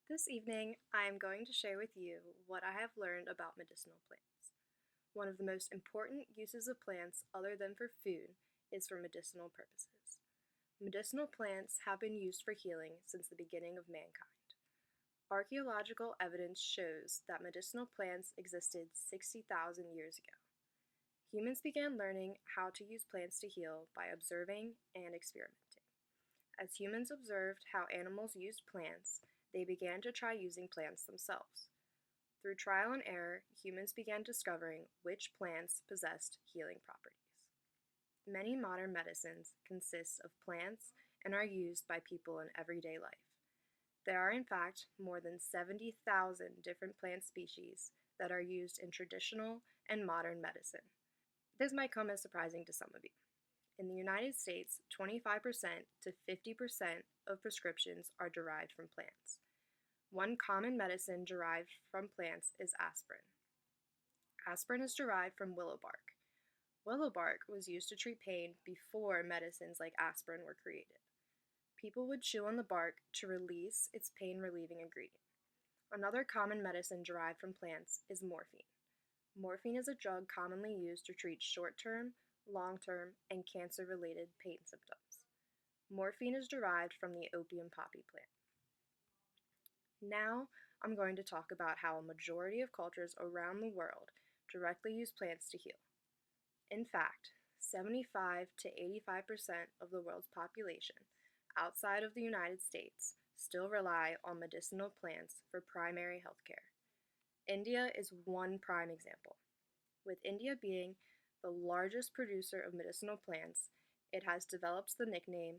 This evening, I am going to share with you what I have learned about medicinal plants. One of the most important uses of plants, other than for food, is for medicinal purposes. Medicinal plants have been used for healing since the beginning of mankind. Archaeological evidence shows that medicinal plants existed 60,000 years ago. Humans began learning how to use plants to heal by observing and experimenting. As humans observed how animals used plants, they began to try using plants themselves. Through trial and error, humans began discovering which plants possessed healing properties. Many modern medicines consist of plants and are used by people in everyday life. There are, in fact, more than 70,000 different plant species that are used in traditional and modern medicine. This might come as surprising to some of you. In the United States, 25% to 50% of prescriptions are derived from plants. One common medicine derived from plants is aspirin. Aspirin is derived from willow bark. Willow bark was used to treat pain before medicines like aspirin were created. People would chew on the bark to release its pain-relieving ingredient. Another common medicine derived from plants is morphine. Morphine is a drug commonly used to treat short-term, long-term, and cancer-related pain symptoms. Morphine is derived from the opium poppy plant. Now, I'm going to talk about how a majority of cultures around the world directly use plants to heal. In fact, 75 to 85% of the world's population outside of the United States still rely on medicinal plants for primary health care. India is one prime example. With India being the largest producer of medicinal plants, it has developed the nickname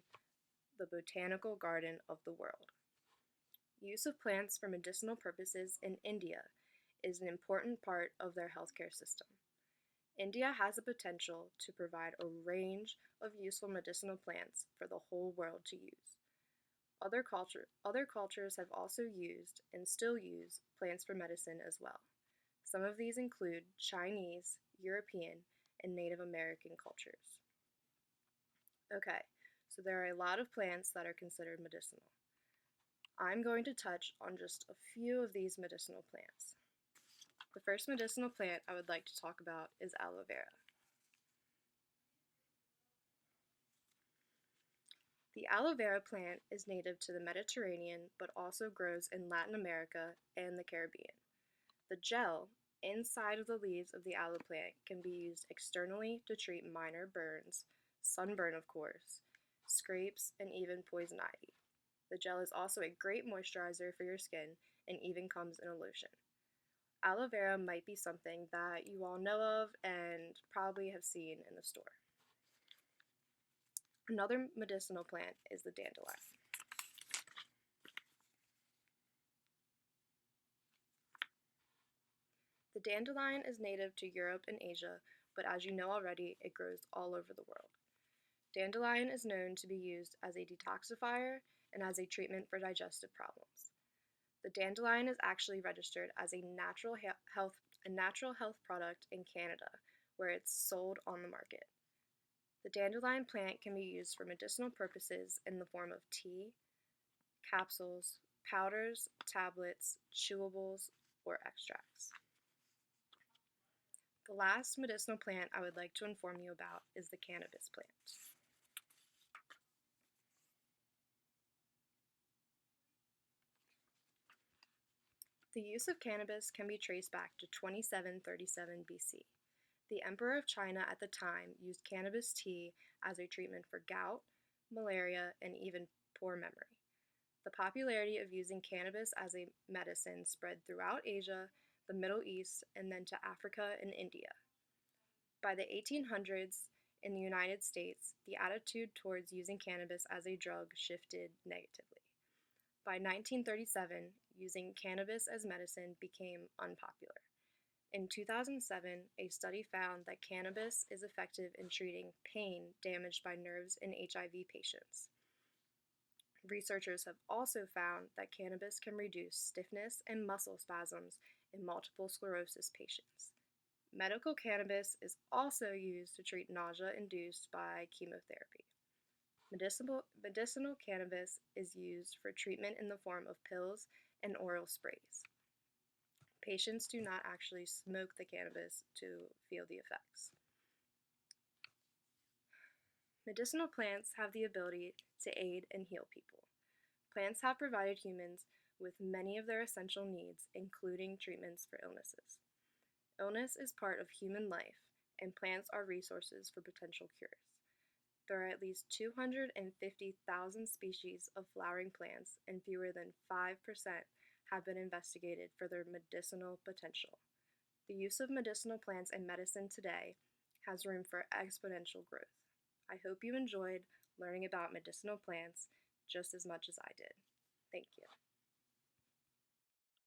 the Botanical Garden of the World. Use of plants for medicinal purposes in India is an important part of their healthcare system. India has the potential to provide a range of useful medicinal plants for the whole world to use. Other cultures have also used and still use plants for medicine as well. Some of these include Chinese, European, and Native American cultures. Okay, so there are a lot of plants that are considered medicinal. I'm going to touch on just a few of these medicinal plants. The first medicinal plant I would like to talk about is aloe vera. The aloe vera plant is native to the Mediterranean but also grows in Latin America and the Caribbean. The gel inside of the leaves of the aloe plant can be used externally to treat minor burns, sunburn of course, scrapes, and even poison ivy. The gel is also a great moisturizer for your skin and even comes in a lotion. Aloe vera might be something that you all know of and probably have seen in the store. Another medicinal plant is the dandelion. The dandelion is native to Europe and Asia, but as you know already, it grows all over the world. Dandelion is known to be used as a detoxifier and as a treatment for digestive problems. The dandelion is actually registered as a natural health product in Canada, where it's sold on the market. The dandelion plant can be used for medicinal purposes in the form of tea, capsules, powders, tablets, chewables, or extracts. The last medicinal plant I would like to inform you about is the cannabis plant. The use of cannabis can be traced back to 2737 BC. The Emperor of China at the time used cannabis tea as a treatment for gout, malaria, and even poor memory. The popularity of using cannabis as a medicine spread throughout Asia, the Middle East, and then to Africa and India. By the 1800s, in the United States, the attitude towards using cannabis as a drug shifted negatively. By 1937, using cannabis as medicine became unpopular. In 2007, a study found that cannabis is effective in treating pain damaged by nerves in HIV patients. Researchers have also found that cannabis can reduce stiffness and muscle spasms in multiple sclerosis patients. Medical cannabis is also used to treat nausea induced by chemotherapy. Medicinal cannabis is used for treatment in the form of pills and oral sprays. Patients do not actually smoke the cannabis to feel the effects. Medicinal plants have the ability to aid and heal people. Plants have provided humans with many of their essential needs, including treatments for illnesses. Illness is part of human life, and plants are resources for potential cures. There are at least 250,000 species of flowering plants, and fewer than 5% have been investigated for their medicinal potential. The use of medicinal plants in medicine today has room for exponential growth. I hope you enjoyed learning about medicinal plants just as much as I did. Thank you.